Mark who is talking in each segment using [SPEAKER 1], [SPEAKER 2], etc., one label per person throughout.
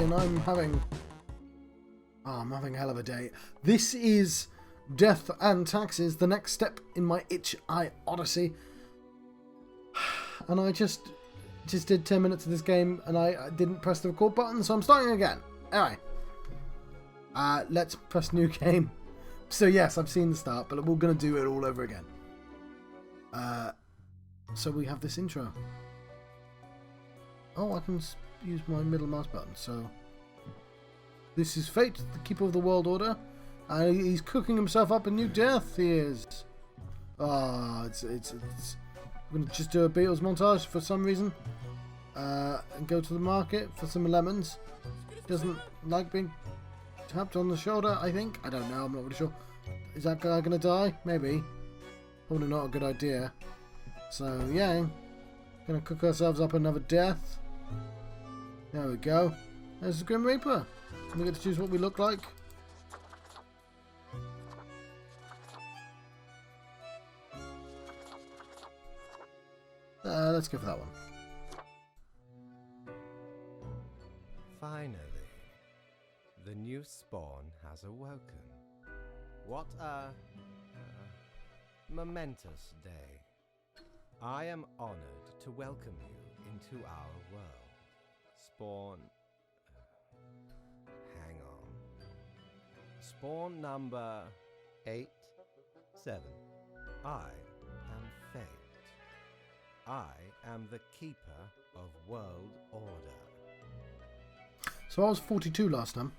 [SPEAKER 1] and I'm having a hell of a day. This is Death and Taxes, the next step in my Itch.iOdyssey. And I just did 10 minutes of this game, and I didn't press the record button, so I'm starting again. Anyway, let's press new game. So yes, I've seen the start, but we're going to do it all over again. So we have this intro. Oh, I can use my middle mouse button. So this is Fate, the keeper of the world order. He's cooking himself up a new death. He is. I'm going to just do a Beatles montage for some reason. And go to the market for some lemons. Doesn't like being tapped on the shoulder, I think. I don't know, I'm not really sure. Is that guy going to die? Maybe. Probably not a good idea. So, yeah. Going to cook ourselves up another death. There we go. There's the Grim Reaper. We get to choose what we look like. Let's go for that one.
[SPEAKER 2] Finally, the new spawn has awoken. What a momentous day. I am honored to welcome you into our world. Spawn... hang on. Spawn number 8, 7. I am Fate. I am the keeper of world order.
[SPEAKER 1] So I was 42 last time.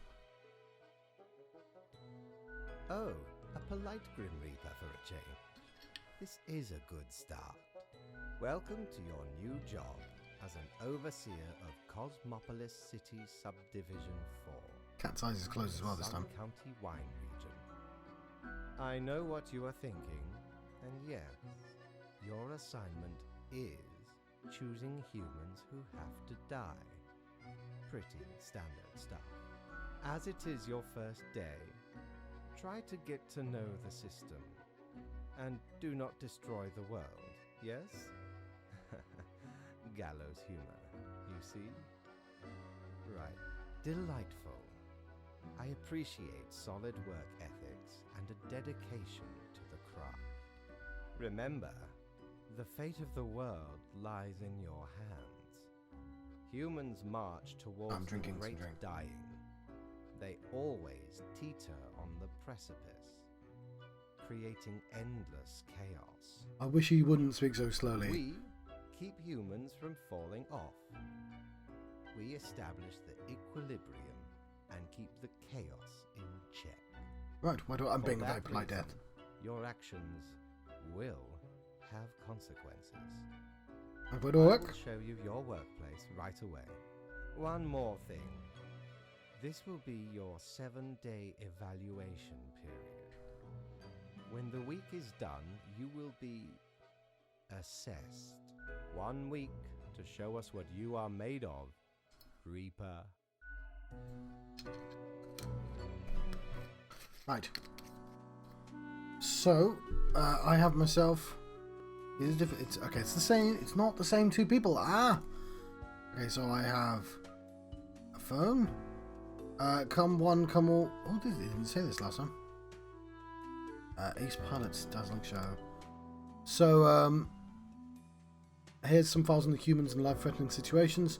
[SPEAKER 2] Oh, a polite Grim Reaper for a change. This is a good start. Welcome to your new job as an overseer of Cosmopolis City Subdivision 4.
[SPEAKER 1] Cat's eyes is closed as well this time.
[SPEAKER 2] County wine region. I know what you are thinking, and yes, your assignment is choosing humans who have to die. Pretty standard stuff. As it is your first day, try to get to know the system. And do not destroy the world, yes? Gallows humor, you see? Right. Delightful. I appreciate solid work ethics and a dedication to the craft. Remember, the fate of the world lies in your hands. Humans march towards the great dying. They always teeter on the precipice, creating endless chaos.
[SPEAKER 1] I wish he wouldn't speak so slowly.
[SPEAKER 2] We keep humans from falling off. We establish the equilibrium and keep the chaos in check.
[SPEAKER 1] Right, I'm being a very polite
[SPEAKER 2] reason,
[SPEAKER 1] death.
[SPEAKER 2] Your actions will have consequences.
[SPEAKER 1] I'm going to work.
[SPEAKER 2] I will show you your workplace right away. One more thing. This will be your 7-day evaluation period. When the week is done, you will be assessed. 1 week to show us what you are made of, Reaper.
[SPEAKER 1] Right. So, I have myself... It's okay, it's the same. It's not the same two people. Okay, so I have a phone. Come one, come all. Oh, they didn't say this last time. Ace Pilot's dazzling show. So, here's some files on the humans and life-threatening situations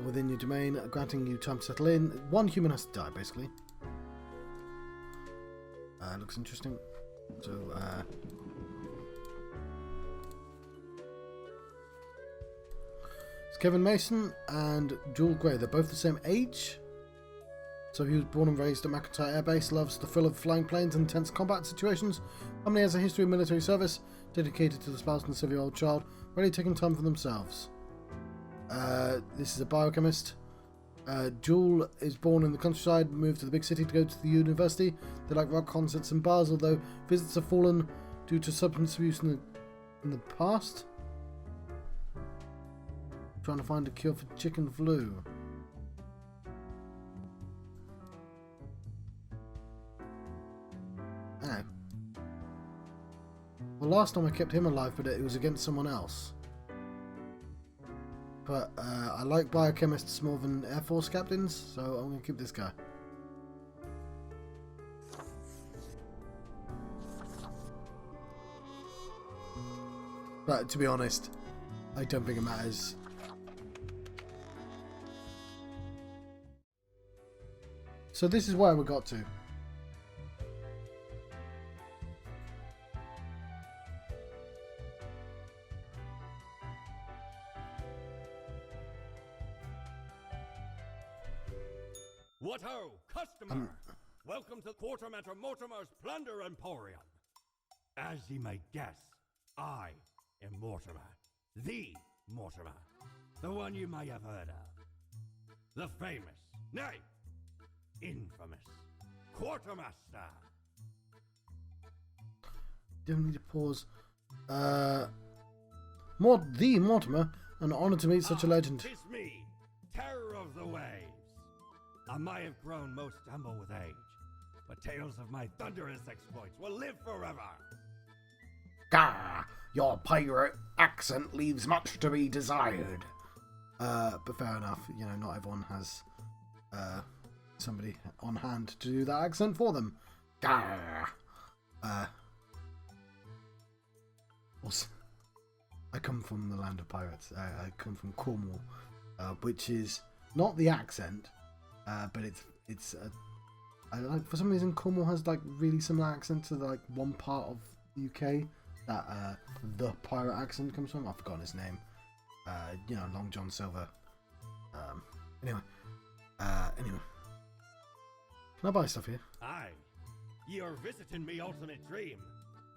[SPEAKER 1] within your domain, granting you time to settle in. One human has to die, basically. Looks interesting. So, it's Kevin Mason and Jewel Gray. They're both the same age. So he was born and raised at McIntyre Air Base, loves the thrill of flying planes and intense combat situations. Family has a history of military service, dedicated to the spouse and 7-year-old child, ready taking time for themselves. This is a biochemist. Jewel is born in the countryside, moved to the big city to go to the university. They like rock concerts and bars, although visits have fallen due to substance abuse in the past. Trying to find a cure for chicken flu. Oh. Well, last time I kept him alive, but it was against someone else. But I like biochemists more than Air Force captains, so I'm going to keep this guy. But to be honest, I don't think it matters. So this is where we got to.
[SPEAKER 3] What ho, customer! Welcome to Quartermaster Mortimer's Plunder Emporium. As ye may guess, I am Mortimer. The Mortimer. The one you may have heard of. The famous, nay, infamous Quartermaster.
[SPEAKER 1] Don't need to pause. The Mortimer, an honor to meet such a legend.
[SPEAKER 3] 'Tis me, terror of the waves. I may have grown most humble with age, but tales of my thunderous exploits will live forever.
[SPEAKER 1] Gah! Your pirate accent leaves much to be desired. But fair enough, you know, not everyone has somebody on hand to do that accent for them. Gah! Also, I come from the land of pirates. I come from Cornwall, which is not the accent, but it's I like, for some reason Cornwall has like really similar accent to like one part of the UK that the pirate accent comes from. I've forgotten his name. You know, Long John Silver. Anyway. Can I buy stuff here?
[SPEAKER 3] Aye, ye are visiting me ultimate dream,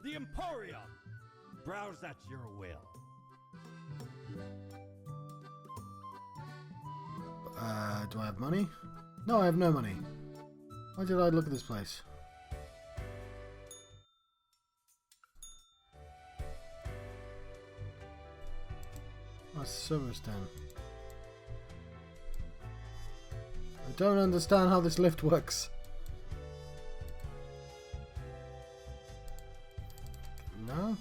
[SPEAKER 3] the Emporium. Browse at your will.
[SPEAKER 1] Do I have money? No, I have no money. Why did I look at this place? That's Silverstone. I don't understand how this lift works. No?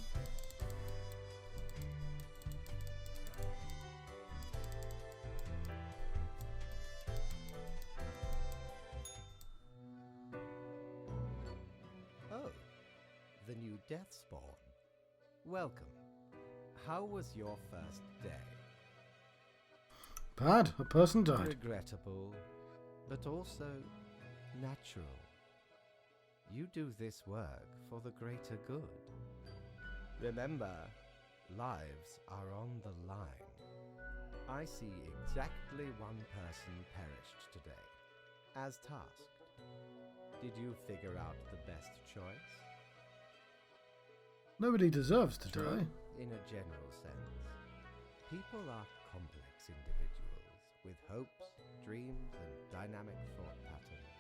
[SPEAKER 2] Oh, the new Death Spawn. Welcome. How was your first day?
[SPEAKER 1] Bad. A person died.
[SPEAKER 2] Regrettable, but also natural. You do this work for the greater good. Remember, lives are on the line. I see exactly one person perished today, as tasked. Did you figure out the best choice?
[SPEAKER 1] Nobody deserves to
[SPEAKER 2] True,
[SPEAKER 1] die.
[SPEAKER 2] in a general sense. People are complex individuals with hopes, dreams, and dynamic thought patterns,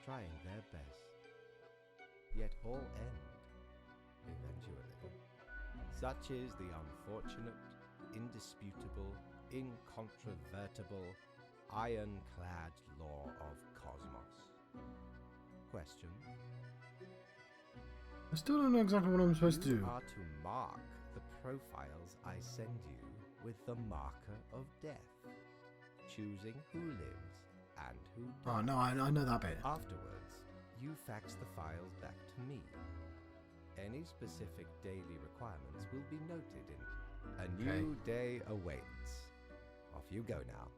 [SPEAKER 2] trying their best. Yet all end, eventually. Such is the unfortunate, indisputable, incontrovertible, ironclad law of cosmos. Question?
[SPEAKER 1] I still don't know exactly what I'm supposed to
[SPEAKER 2] You
[SPEAKER 1] do.
[SPEAKER 2] are to mark the profiles I send you with the marker of death, choosing who lives and who dies.
[SPEAKER 1] Oh no, I know that bit.
[SPEAKER 2] Afterwards, you fax the files back to me. Any specific daily requirements will be noted in A New Day Awaits. Off you go now.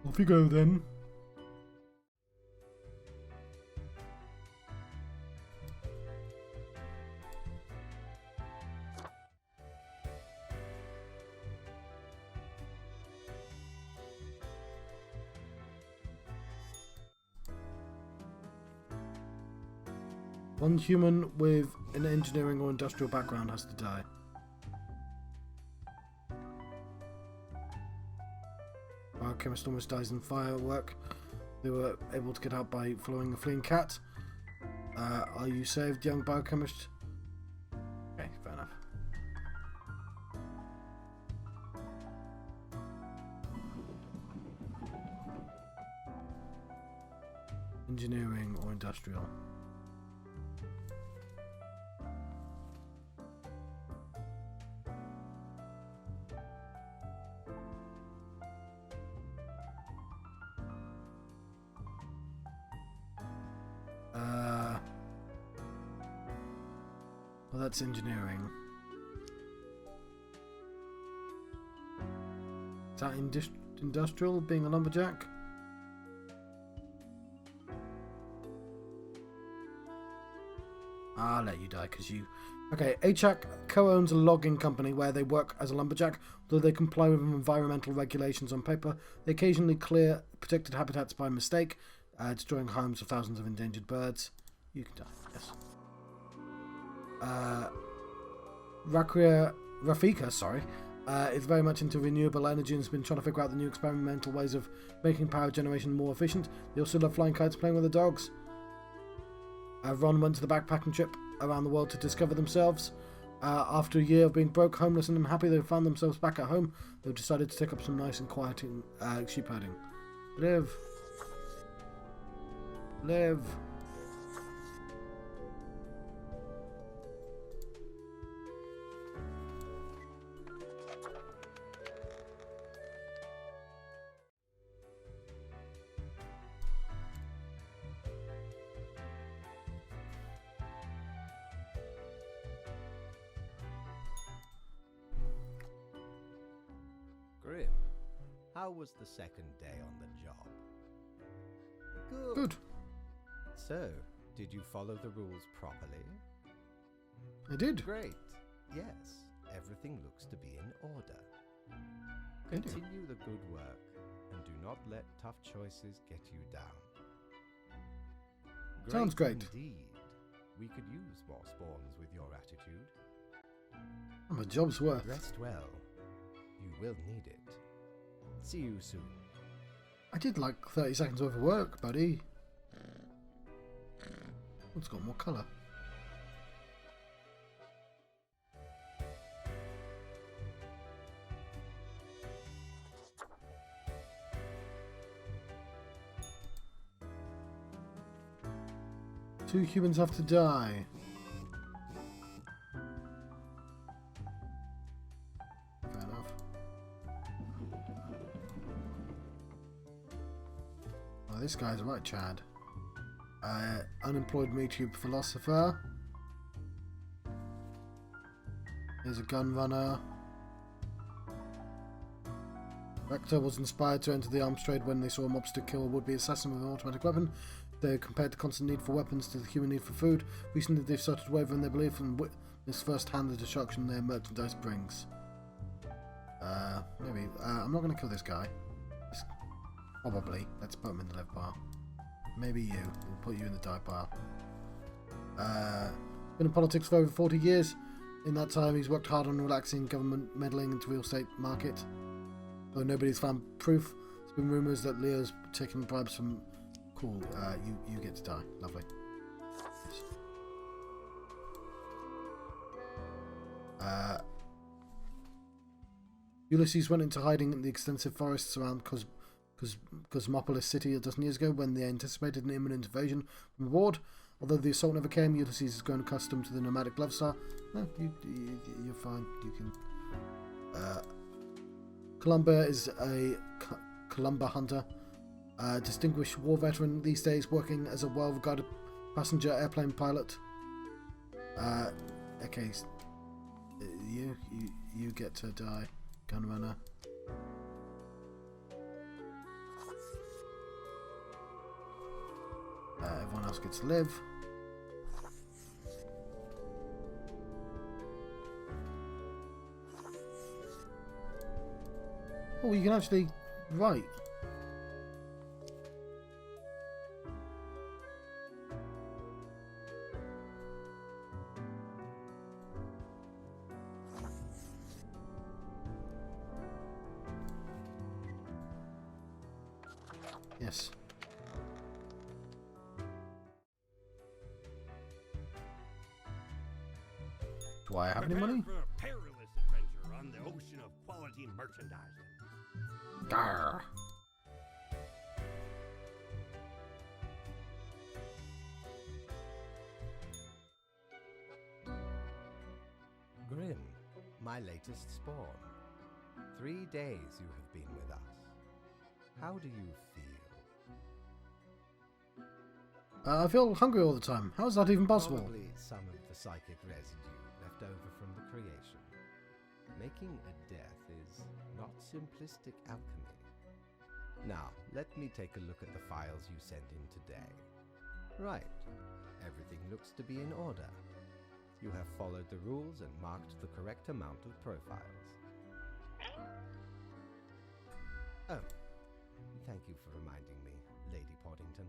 [SPEAKER 1] Off you go then. One human with an engineering or industrial background has to die. Biochemist almost dies in firework. They were able to get out by following a fleeing cat. Are you saved, young biochemist? Okay, fair enough. Engineering or industrial? Well, that's engineering. Is that industrial, being a lumberjack? I'll let you die, because you... Okay, HAC co-owns a logging company where they work as a lumberjack. Although they comply with environmental regulations on paper, they occasionally clear protected habitats by mistake, destroying homes of thousands of endangered birds. You can die, yes. Rafika, is very much into renewable energy and has been trying to figure out the new experimental ways of making power generation more efficient. They also love flying kites, playing with the dogs. Ron went to the backpacking trip around the world to discover themselves. After a year of being broke, homeless and unhappy, they found themselves back at home. They decided to take up some nice and quiet sheep herding. Live. Live.
[SPEAKER 2] Grim, how was the second day on the job?
[SPEAKER 1] Good.
[SPEAKER 2] So, did you follow the rules properly?
[SPEAKER 1] I did.
[SPEAKER 2] Great. Yes, everything looks to be in order.
[SPEAKER 1] Thank you.
[SPEAKER 2] Continue the good work and do not let tough choices get you down.
[SPEAKER 1] Sounds great.
[SPEAKER 2] Indeed. We could use more spawns with your attitude.
[SPEAKER 1] My job's worth.
[SPEAKER 2] Rest well. You will need it. See you soon.
[SPEAKER 1] I did like 30 seconds worth of work, buddy. It's got more colour. Two humans have to die. Fair enough. Oh, this guy's right, Chad. Unemployed MeTube philosopher. There's a gun runner. Rector was inspired to enter the arms trade when they saw a mobster kill a would-be assassin with an automatic weapon. They compared the constant need for weapons to the human need for food. Recently they've started wavering their belief and witnessed firsthand the destruction their merchandise brings. Maybe. I'm not going to kill this guy. Probably. Let's put him in the live bar. Maybe you. We'll put you in the die pile. Been in politics for over 40 years. In that time, he's worked hard on relaxing government meddling into real estate market. Though nobody's found proof, there's been rumours that Leo's taken bribes from... Cool. You get to die. Lovely. Yes. Ulysses went into hiding in the extensive forests around Cosmopolis City a dozen years ago when they anticipated an imminent invasion from aboard. Although the assault never came, Ulysses has grown accustomed to the nomadic lifestyle. No, you're fine. You can... Columba is a Columba hunter. Distinguished war veteran these days, working as a well-regarded passenger airplane pilot. Okay, you get to die, gun runner. Everyone else gets to live. Oh, you can actually write. Yes. Do I have any money?
[SPEAKER 3] Prepare for a perilous adventure on the ocean of quality merchandising.
[SPEAKER 1] Garr.
[SPEAKER 2] Grim, my latest spawn. 3 days you have been with us. How do you feel?
[SPEAKER 1] I feel hungry all the time. How is that even possible?
[SPEAKER 2] Probably some of the psychic residue left over from the creation. Making a death is not simplistic alchemy. Now, let me take a look at the files you sent in today. Right. Everything looks to be in order. You have followed the rules and marked the correct amount of profiles. Oh, thank you for reminding me, Lady Poddington.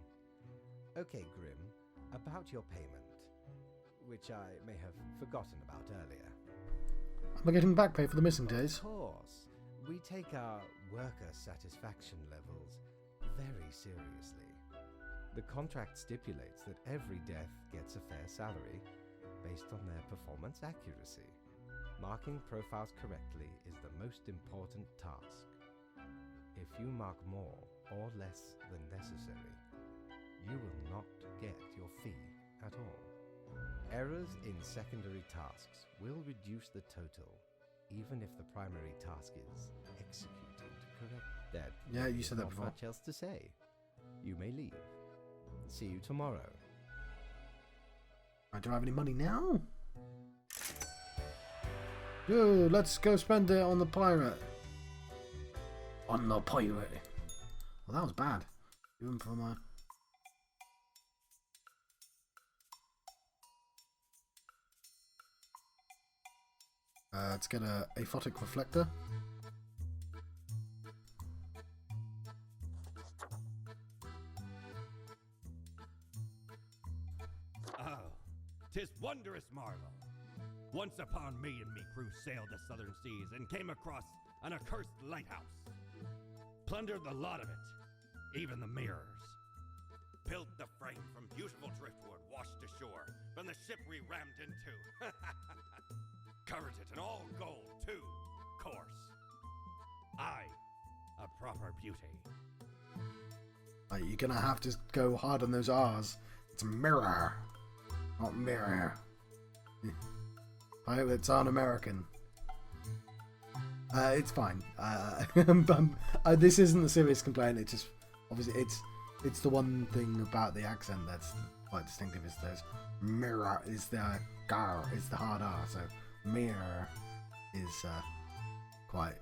[SPEAKER 2] Okay, Grim, about your payment, which I may have forgotten about earlier.
[SPEAKER 1] Am I getting back pay for the missing days?
[SPEAKER 2] Of course. We take our worker satisfaction levels very seriously. The contract stipulates that every death gets a fair salary based on their performance accuracy. Marking profiles correctly is the most important task. If you mark more or less than necessary, you will not get your fee at all. Errors in secondary tasks will reduce the total, even if the primary task is executing to correct that.
[SPEAKER 1] Yeah, you said that
[SPEAKER 2] not
[SPEAKER 1] before.
[SPEAKER 2] much else to say. You may leave. See you tomorrow.
[SPEAKER 1] Do I have any money now? Dude, let's go spend it on the pirate. On the pirate. Well, that was bad. Even for my... let's get a aphotic reflector.
[SPEAKER 3] Oh, 'tis wondrous marvel. Once upon me and me crew sailed the southern seas and came across an accursed lighthouse. Plundered the lot of it, even the mirrors. Built the frame from beautiful driftwood washed ashore from the ship we rammed into. Covered it in all gold, too, course. Aye, a proper beauty.
[SPEAKER 1] You're gonna have to go hard on those R's. It's mirror, not mirror. I hope it's un-American. It's fine. This isn't a serious complaint. It's just obviously it's the one thing about the accent that's quite distinctive is there's mirror is the gar is the hard R, so mirror is quite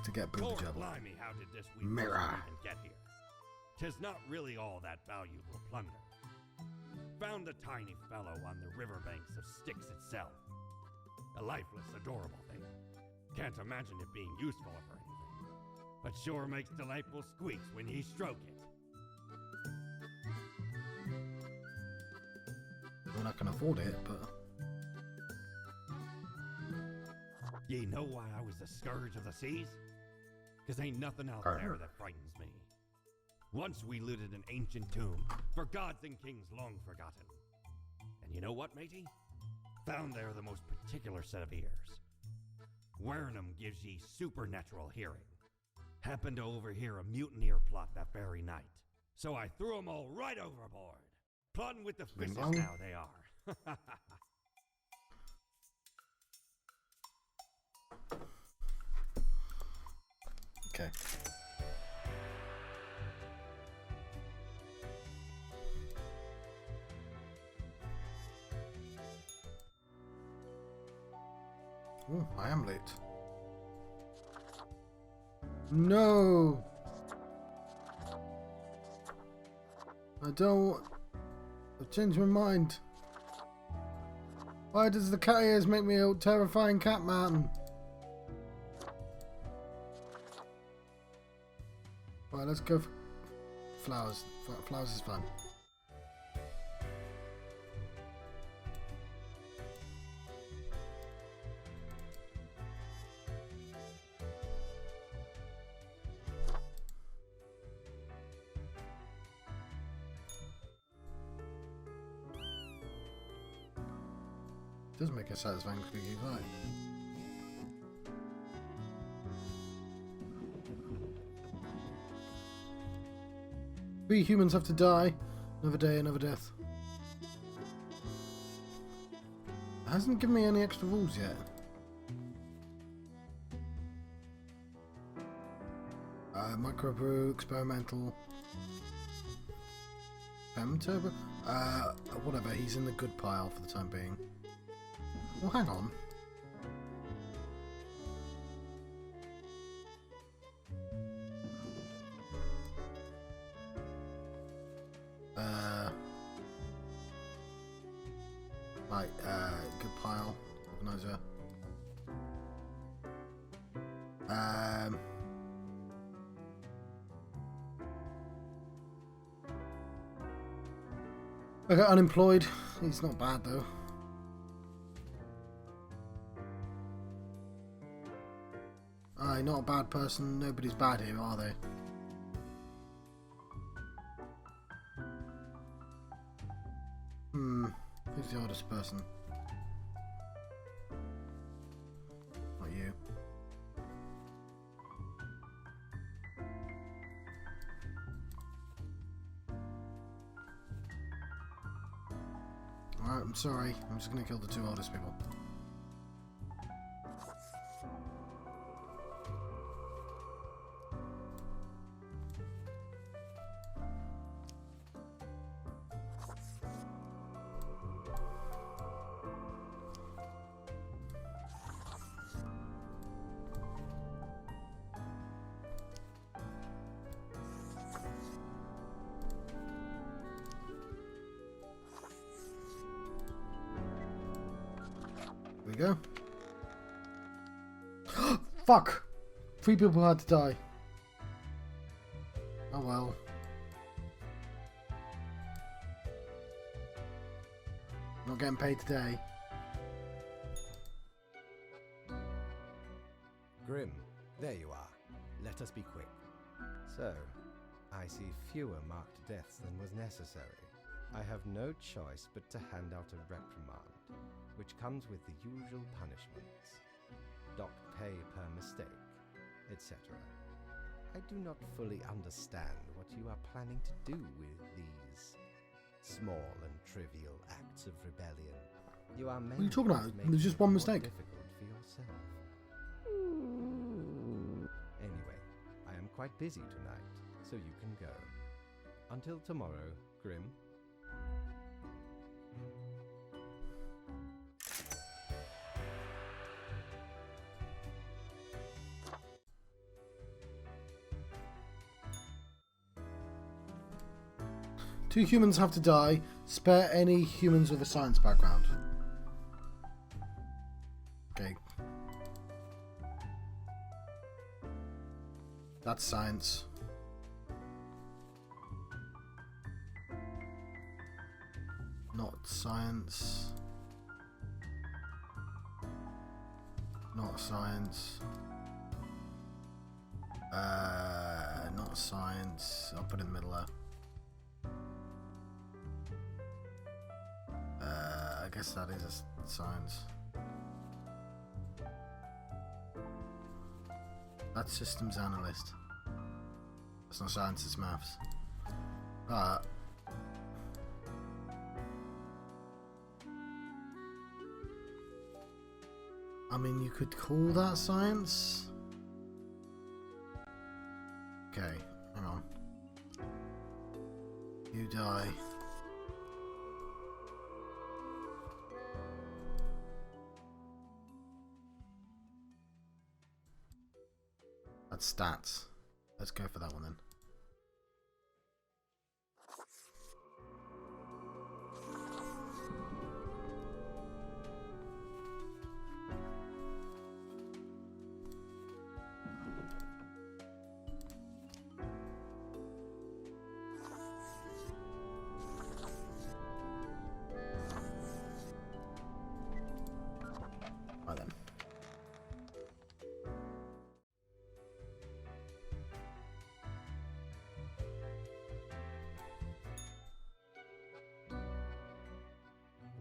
[SPEAKER 1] to get booby
[SPEAKER 3] Lord
[SPEAKER 1] trouble.
[SPEAKER 3] blimey, how did this wee
[SPEAKER 1] Mirror.
[SPEAKER 3] person even get here? 'Tis not really all that valuable plunder. Found the tiny fellow on the riverbanks of Styx itself. A lifeless, adorable thing. Can't imagine it being useful for anything, but sure makes delightful squeaks when ye stroke it.
[SPEAKER 1] We're not gonna afford it, but
[SPEAKER 3] Ye know why I was the scourge of the seas? 'Cause ain't nothing out there that frightens me. Once we looted an ancient tomb, for gods and kings long forgotten. And you know what, matey? Found there the most particular set of ears. Wearing 'em gives ye supernatural hearing. Happened to overhear a mutineer plot that very night. So I threw 'em all right overboard. Plotting with the fishes
[SPEAKER 1] bong.
[SPEAKER 3] now they are.
[SPEAKER 1] okay. Oh, I am late. No! I don't... I've changed my mind. Why does the cat ears make me a terrifying cat man? Right, let's go for flowers. Flowers is fun. Does make a satisfying squeaky vibe. We humans have to die. Another day, another death. It hasn't given me any extra rules yet. Microbrew, experimental. Turbo? Whatever, he's in the good pile for the time being. Well, hang on. Right, good pile. Organizer. Okay, unemployed. He's not bad though. Aye, not a bad person. Nobody's bad here, are they? Who's the oldest person? Not you. Alright, I'm sorry. I'm just gonna kill the two oldest people. There we go. Fuck! 3 people had to die. Oh well. Not getting paid today.
[SPEAKER 2] Grim, there you are. Let us be quick. So, I see fewer marked deaths than was necessary. I have no choice but to hand out a reprimand, which comes with the usual punishments. Docked pay per mistake, etc. I do not fully understand what you are planning to do with these small and trivial acts of rebellion. You are
[SPEAKER 1] What are you talking about? There's just one mistake.
[SPEAKER 2] Difficult for yourself. Anyway, I am quite busy tonight, so you can go. Until tomorrow, Grim.
[SPEAKER 1] Two humans have to die. Spare any humans with a science background. Okay. That's science. Not science. Not science. Not science. I'll put it in the middle there. I guess that is a science. That's systems analyst. That's not science, it's maths. But I mean, you could call that science. Okay, hang on. You die. That's stats. Let's go for that one then. Right then.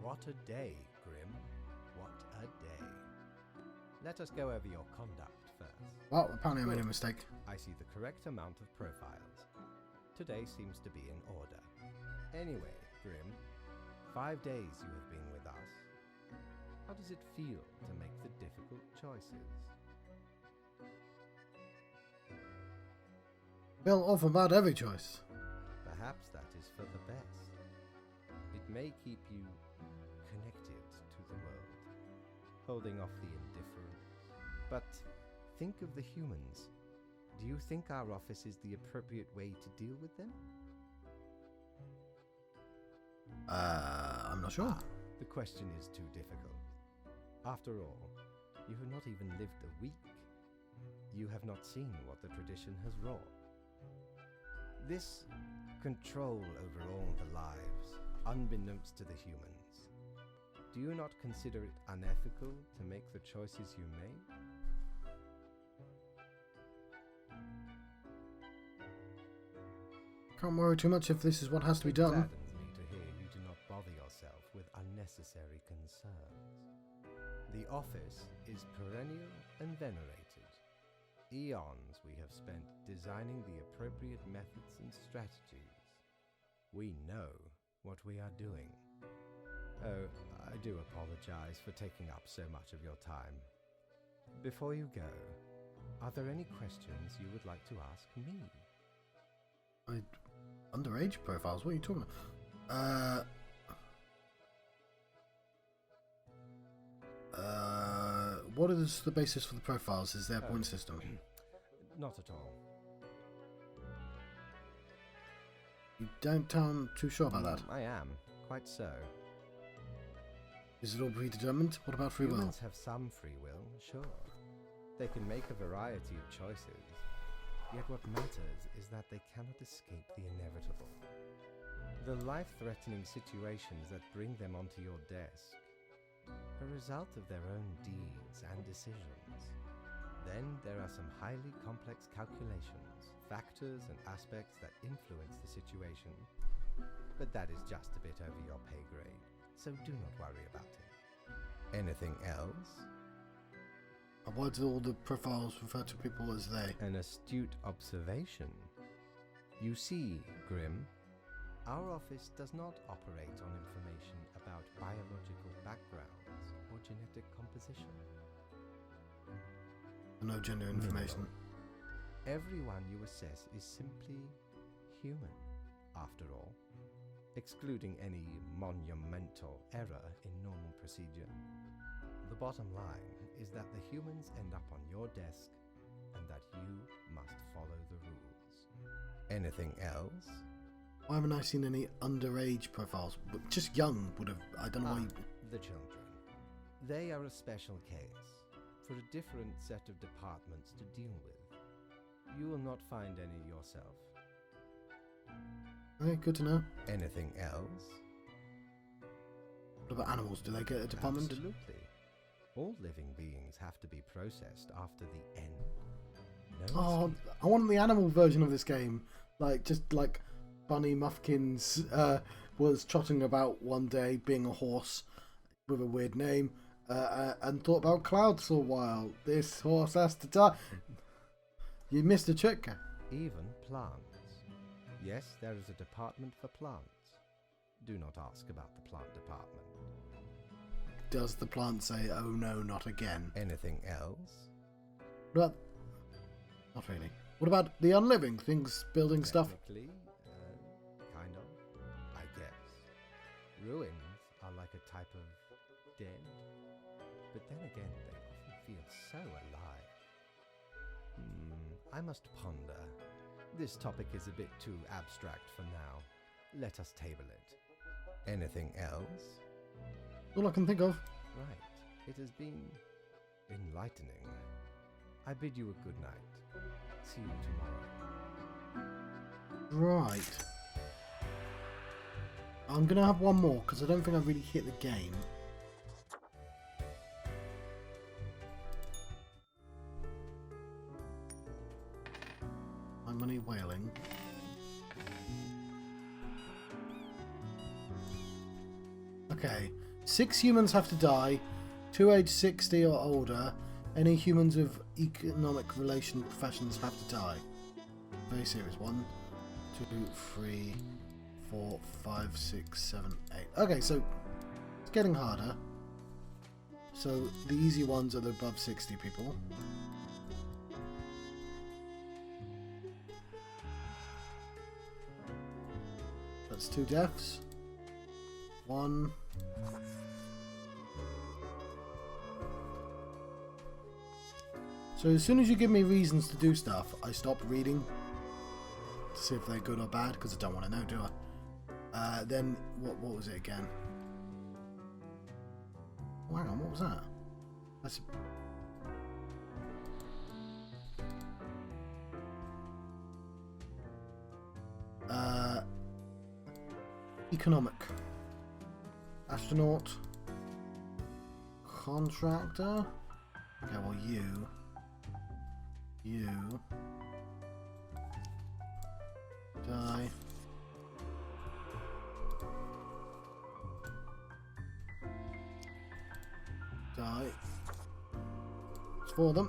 [SPEAKER 2] What a day, Grim. What a day. Let us go over your conduct first.
[SPEAKER 1] Well, apparently I made a mistake.
[SPEAKER 2] I see the correct amount of profiles. Today seems to be in order. Anyway, Grim, 5 days you have been with us. How does it feel to make the difficult choices?
[SPEAKER 1] Well, off about every choice.
[SPEAKER 2] Perhaps that is for the best. It may keep you connected to the world. holding off the indifference. But think of the humans. Do you think our office is the appropriate way to deal with them?
[SPEAKER 1] I'm not sure.
[SPEAKER 2] The question is too difficult. After all, you have not even lived a week. You have not seen what the tradition has wrought. This control over all the lives, unbeknownst to the humans. Do you not consider it unethical to make the choices you made?
[SPEAKER 1] Can't worry too much if this is what has to be done.
[SPEAKER 2] It gladdens me to hear you do not bother yourself with unnecessary concerns. The office is perennial and venerated. Eons we have spent designing the appropriate methods and strategies. We know what we are doing. Oh, I do apologize for taking up so much of your time. Before you go, are there any questions you would like to ask me?
[SPEAKER 1] Underage profiles? What are you talking about? What is the basis for the profiles? Is there a point system?
[SPEAKER 2] Not at all.
[SPEAKER 1] You don't sound too sure about that.
[SPEAKER 2] I am, quite so.
[SPEAKER 1] Is it all predetermined? What about free will?
[SPEAKER 2] Humans have some free will, sure. They can make a variety of choices. Yet what matters is that they cannot escape the inevitable. The life-threatening situations that bring them onto your desk, a result of their own deeds and decisions. Then there are some highly complex calculations, factors and aspects that influence the situation. But that is just a bit over your pay grade, so do not worry about it. Anything else?
[SPEAKER 1] Why do all the profiles refer to people as they?
[SPEAKER 2] An astute observation. You see, Grimm, our office does not operate on information about biological backgrounds or genetic composition.
[SPEAKER 1] No gender information.
[SPEAKER 2] Everyone you assess is simply human, after all, excluding any monumental error in normal procedure. The bottom line is that the humans end up on your desk and that you must follow the rules. Anything else?
[SPEAKER 1] Why haven't I seen any underage profiles? But just young would have. I don't know why.
[SPEAKER 2] The children. They are a special case, for a different set of departments to deal with. You will not find any yourself.
[SPEAKER 1] Okay, good to know.
[SPEAKER 2] Anything else?
[SPEAKER 1] What about animals? Do they get a department?
[SPEAKER 2] Absolutely. All living beings have to be processed after the end. No
[SPEAKER 1] Oh,
[SPEAKER 2] escape.
[SPEAKER 1] I want the animal version of this game. Like Bunny Muffkins was trotting about one day being a horse with a weird name and thought about clouds for a while. This horse has to die. You missed a trick.
[SPEAKER 2] Even plants. Yes, there is a department for plants. Do not ask about the plant department.
[SPEAKER 1] Does the plant say, "Oh no, not again"?
[SPEAKER 2] Anything else?
[SPEAKER 1] Well, not really. What about the unliving things, building stuff?
[SPEAKER 2] Technically, kind of, I guess. Ruins are like a type of dead, but then again, they often feel so alive. I must ponder. This topic is a bit too abstract for now. Let us table it. Anything else?
[SPEAKER 1] All I can think of.
[SPEAKER 2] Right. It has been enlightening. I bid you a good night. See you tomorrow.
[SPEAKER 1] Right. I'm going to have one more because I don't think I've really hit the game. My money whaling. Okay. 6 humans have to die. 2 age 60 or older. Any humans of economic relation professions have to die. Very serious. 1, 2, 3, 4, 5, 6, 7, 8. Okay, so it's getting harder. So the easy ones are the above 60 people. That's 2 deaths. 1. So as soon as you give me reasons to do stuff, I stop reading to see if they're good or bad, because I don't want to know, do I? Then, what was it again? Oh, hang on, what was that? That's... Economic. Astronaut. Contractor. Okay, well, you. Die. Die. It's for them.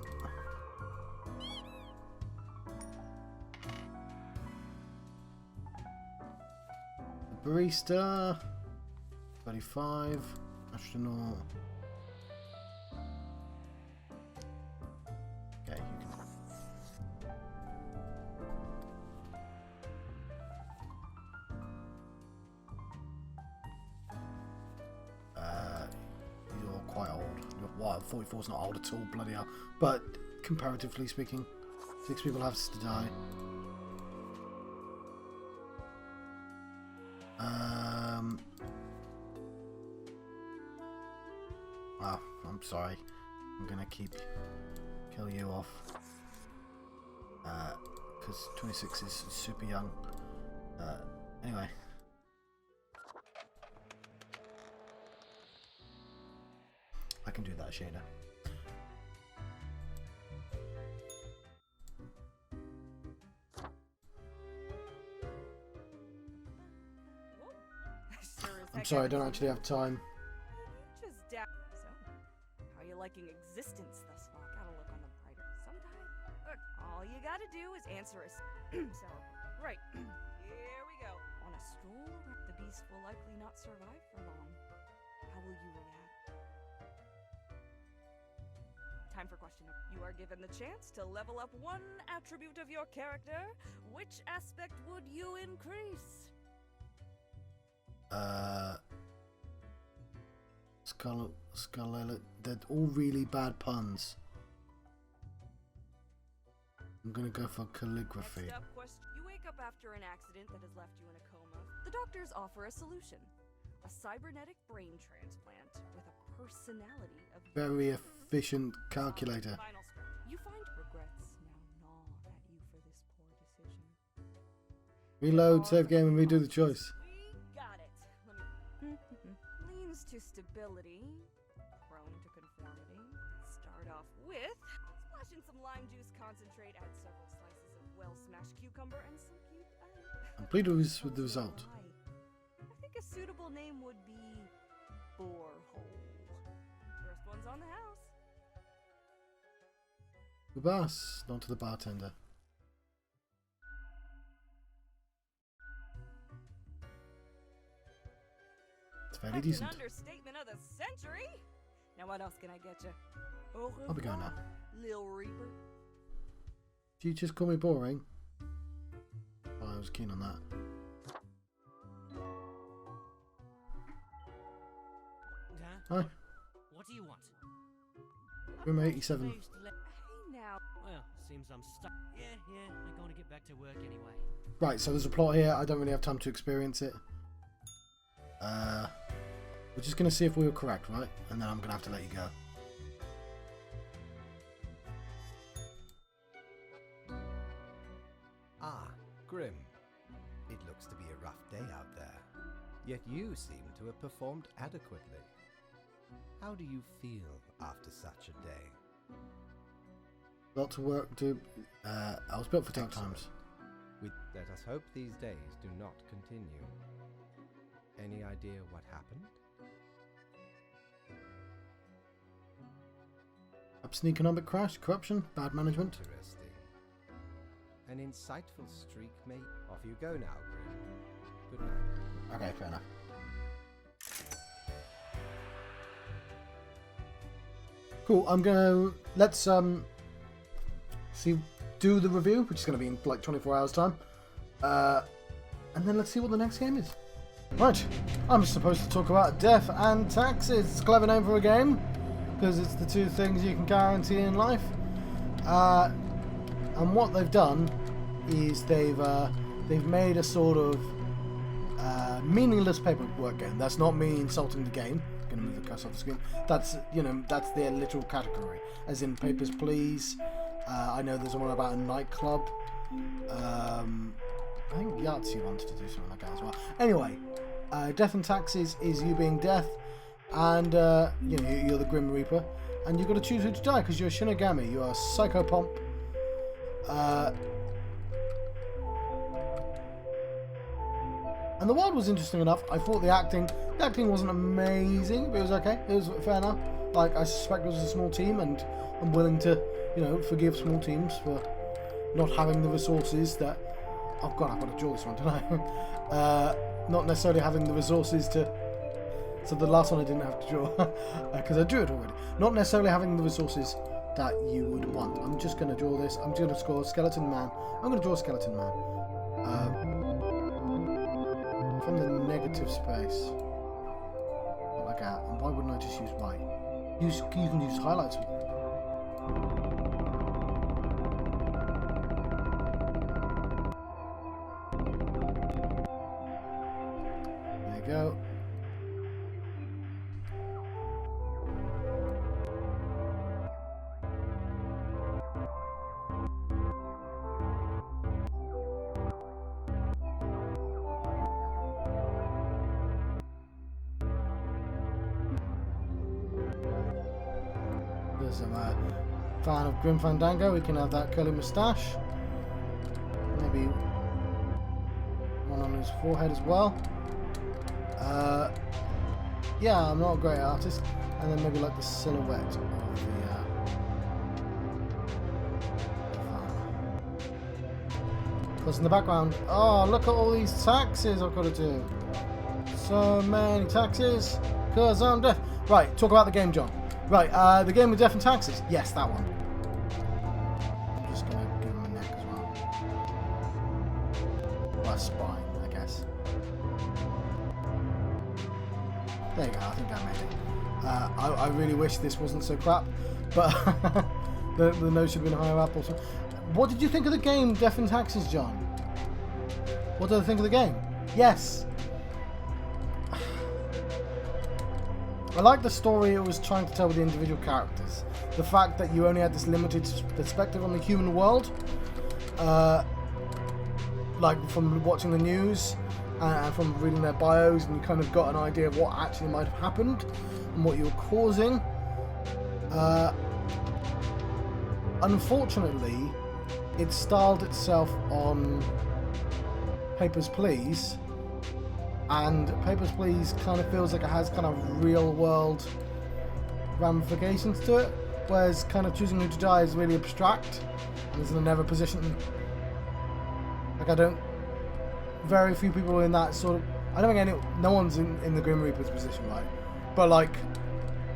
[SPEAKER 1] Barista. 35. Astronaut. Okay, you can. You're quite old. What? 44 is not old at all, bloody hell. But comparatively speaking, 6 people have to die. Oh, I'm sorry. I'm gonna kill you off. Because 26 is super young. Anyway. I can do that, Shada. I'm sorry, I don't actually have time.
[SPEAKER 4] So, how are you liking existence thus far? Gotta look on the brighter. Sometimes, look, all you gotta do is answer a so, right, here we go. On a stroll, the beast will likely not survive for long. How will you react? Time for question. You are given the chance to level up one attribute of your character. Which aspect would you increase?
[SPEAKER 1] Scarlet. They're all really bad puns. I'm gonna go for calligraphy.
[SPEAKER 4] Next up, you wake up after an accident that has left you in a coma. The doctors offer a solution: a cybernetic brain transplant with a personality of
[SPEAKER 1] Very efficient calculator.
[SPEAKER 4] Final stretch. You find regrets now gnaw at you for this poor decision.
[SPEAKER 1] Reload, save game, and redo the choice.
[SPEAKER 4] We got it. Leans to stability, prone to conformity. Start off with splash in some lime juice concentrate, add several slices of well-smashed cucumber and some cute
[SPEAKER 1] I'm pleased with the result.
[SPEAKER 4] I think a suitable name would be Borehole. First one's on the house.
[SPEAKER 1] Bus, not to the bartender. It's very
[SPEAKER 4] That's
[SPEAKER 1] decent.
[SPEAKER 4] an understatement of the century. Now what else can I get you?
[SPEAKER 1] I'll be going now.
[SPEAKER 4] Lil Reaper.
[SPEAKER 1] Do you just call me boring? Oh, I was keen on that. Hi.
[SPEAKER 5] What do you want?
[SPEAKER 1] Room 87.
[SPEAKER 4] Hey now.
[SPEAKER 5] Well, seems I'm stuck. Yeah, I'm going to get back to work anyway.
[SPEAKER 1] Right, so there's a plot here. I don't really have time to experience it. We're just going to see if we were correct, right? And then I'm going to have to let you go.
[SPEAKER 2] Ah, Grim. It looks to be a rough day out there. Yet you seem to have performed adequately. How do you feel after such a day?
[SPEAKER 1] Lot to work to. I was built for dark times.
[SPEAKER 2] Let us hope these days do not continue. Any idea what happened?
[SPEAKER 1] Perhaps an economic crash, corruption, bad management.
[SPEAKER 2] Interesting. An insightful streak, mate. Off you go now, Grim. Good night.
[SPEAKER 1] Okay, fair enough. Cool. I'm gonna let's do the review, which is gonna be in like 24 hours time, and then let's see what the next game is. Right, I'm supposed to talk about Death and Taxes. It's a clever name for a game because it's the two things you can guarantee in life. And what they've done is they've made a sort of meaningless paperwork game. That's not me insulting the game. I'm gonna move the cursor off the screen. That's that's their literal category, as in Papers, Please. I know there's one about a nightclub. I think Yahtzee wanted to do something like that as well. Anyway, Death&Taxes is you being death, and you're the Grim Reaper, and you've got to choose who to die because you're a Shinigami. You're a psychopomp. And the world was interesting enough. I thought the acting wasn't amazing, but it was okay. It was fair enough. Like, I suspect it was a small team, and I'm willing to, forgive small teams for not having the resources that... Oh god, I've got to draw this one, don't I? Not necessarily having the resources to... So the last one I didn't have to draw, because I drew it already. Not necessarily having the resources that you would want. I'm just going to draw this. I'm just going to score Skeleton Man. I'm going to draw a Skeleton Man. From the negative space. Like that. And why wouldn't I just use white? You can use highlights. There you go. Because I'm a fan of Grim Fandango, we can have that curly moustache. Maybe one on his forehead as well. Yeah, I'm not a great artist. And then maybe like the silhouette of the because in the background, oh, look at all these taxes I've got to do. So many taxes, because I'm deaf. Right, talk about the game, John. Right, the game with Death&Taxes. Yes, that one. I'm just going to give him a neck as well. Or a spine, I guess. There you go, I think I made it. I really wish this wasn't so crap, but the nose should have been higher up also. What did you think of the game, Death&Taxes, John? What did I think of the game? Yes. I like the story it was trying to tell with the individual characters. The fact that you only had this limited perspective on the human world, like from watching the news and from reading their bios, and you kind of got an idea of what actually might have happened and what you were causing. Unfortunately, it styled itself on Papers, Please. And Papers, Please kind of feels like it has kind of real world ramifications to it, whereas kind of choosing who to die is really abstract and is in a never position. Like, very few people in that sort of, I don't think no one's in the Grim Reaper's position, right? But like,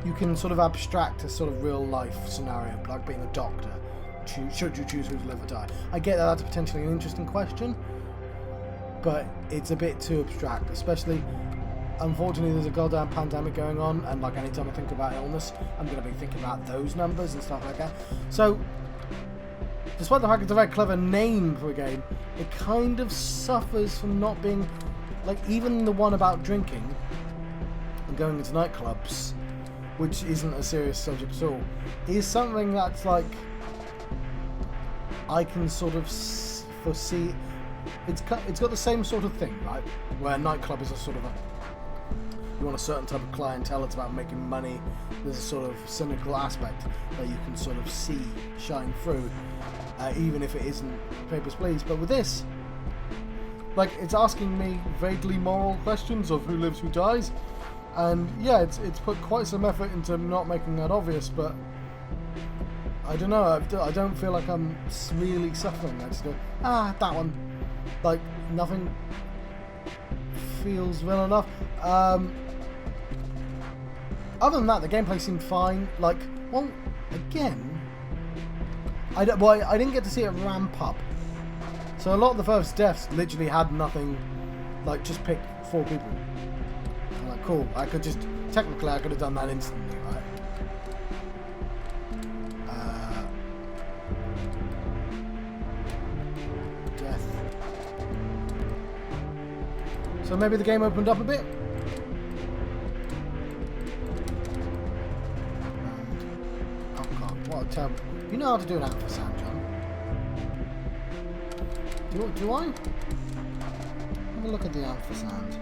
[SPEAKER 1] you can sort of abstract a sort of real life scenario, like being a doctor. Should you choose who to live or die? I get that that's potentially an interesting question, but it's a bit too abstract, especially, unfortunately, there's a goddamn pandemic going on, and like anytime I think about illness, I'm going to be thinking about those numbers and stuff like that. So, despite the fact it's a very clever name for a game, it kind of suffers from not being, like, even the one about drinking and going into nightclubs, which isn't a serious subject at all, is something that's like, I can sort of foresee. It's got the same sort of thing, right? Where a nightclub is a sort of you want a certain type of clientele, it's about making money. There's a sort of cynical aspect that you can sort of see shine through, even if it isn't Papers, Please. But with this, like, it's asking me vaguely moral questions of who lives, who dies, and yeah, it's put quite some effort into not making that obvious, but I don't know, I don't feel like I'm really suffering. I just go, that one. Like, nothing feels real enough. Other than that, the gameplay seemed fine. Like, well, again, I didn't get to see it ramp up. So a lot of the first deaths literally had nothing, like, just pick 4 people. I'm like, cool, technically I could have done that instantly, right? So maybe the game opened up a bit. Oh god, what a terrible... You know how to do an alpha sound, John. Do I? Have a look at the alpha sound.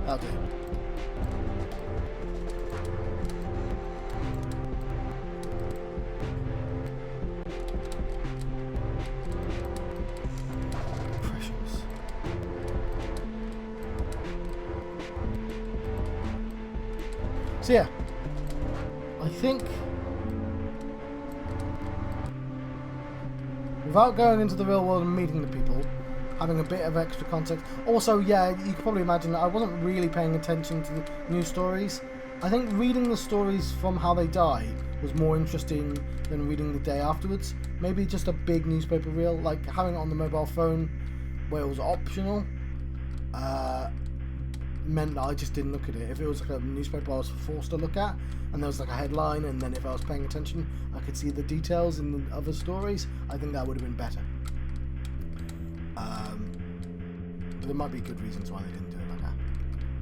[SPEAKER 1] That'll do. Precious. So yeah, I think without going into the real world and meeting the people, having a bit of extra context. Also, yeah, you can probably imagine that I wasn't really paying attention to the news stories. I think reading the stories from how they die was more interesting than reading the day afterwards. Maybe just a big newspaper reel, like having it on the mobile phone where it was optional, meant that I just didn't look at it. If it was like a newspaper I was forced to look at, and there was like a headline, and then if I was paying attention, I could see the details in the other stories, I think that would have been better. But there might be good reasons why they didn't do it like that.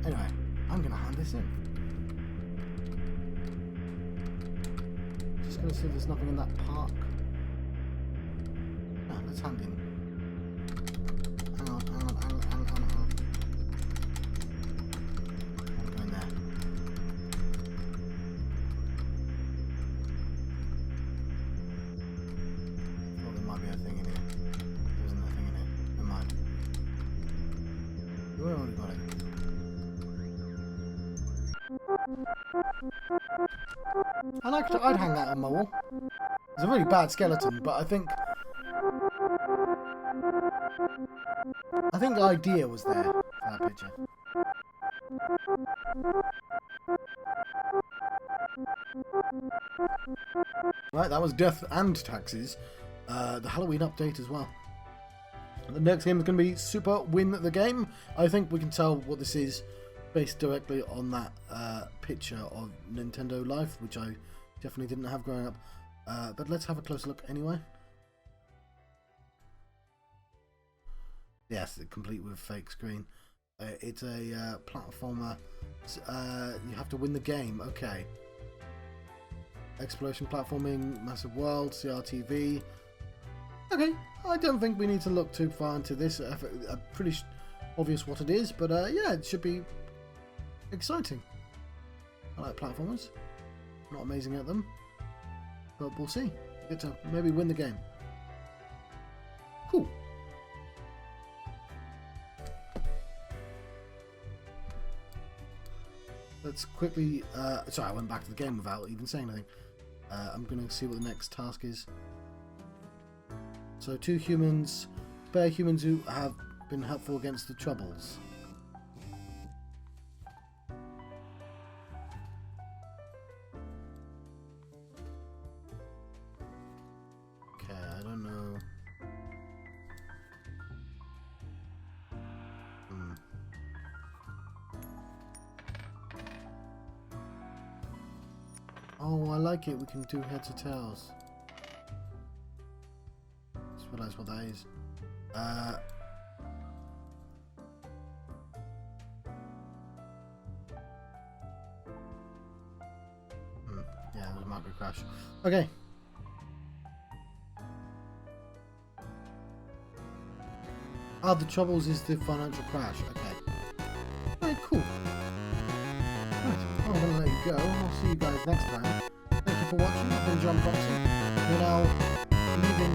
[SPEAKER 1] Anyway, I'm going to hand this in. Just going to see if there's nothing in that park. No, let's hand in. Hang on. I'm going there. Thought there might be a thing in here. There isn't a thing in here. Never mind. We already got it. I'd hang that on my wall. It's a really bad skeleton, but I think the idea was there for that picture. Right, that was Death and Taxes. The Halloween update as well. The next game is going to be Super Win the Game. I think we can tell what this is based directly on that picture of Nintendo Life, which I definitely didn't have growing up. But let's have a closer look anyway. Yes, complete with fake screen. It's a platformer. You have to win the game. Okay. Exploration platforming, massive world, CRTV. Okay, I don't think we need to look too far into this. Pretty obvious what it is, but yeah, it should be exciting. I like platformers. Not amazing at them, but we'll see. Get to maybe win the game. Cool. Let's quickly... sorry, I went back to the game without even saying anything. I'm going to see what the next task is. So 2 humans, spare humans who have been helpful against the troubles. Okay, I don't know. Oh, I like it. We can do heads or tails. Just realised what that is. Yeah, there was a micro crash. Okay. Ah, the troubles is the financial crash. Okay. Very cool. Right, I'm going to let you go. I'll see you guys next time. Thank you for watching. I've been John Proxy. We're now leaving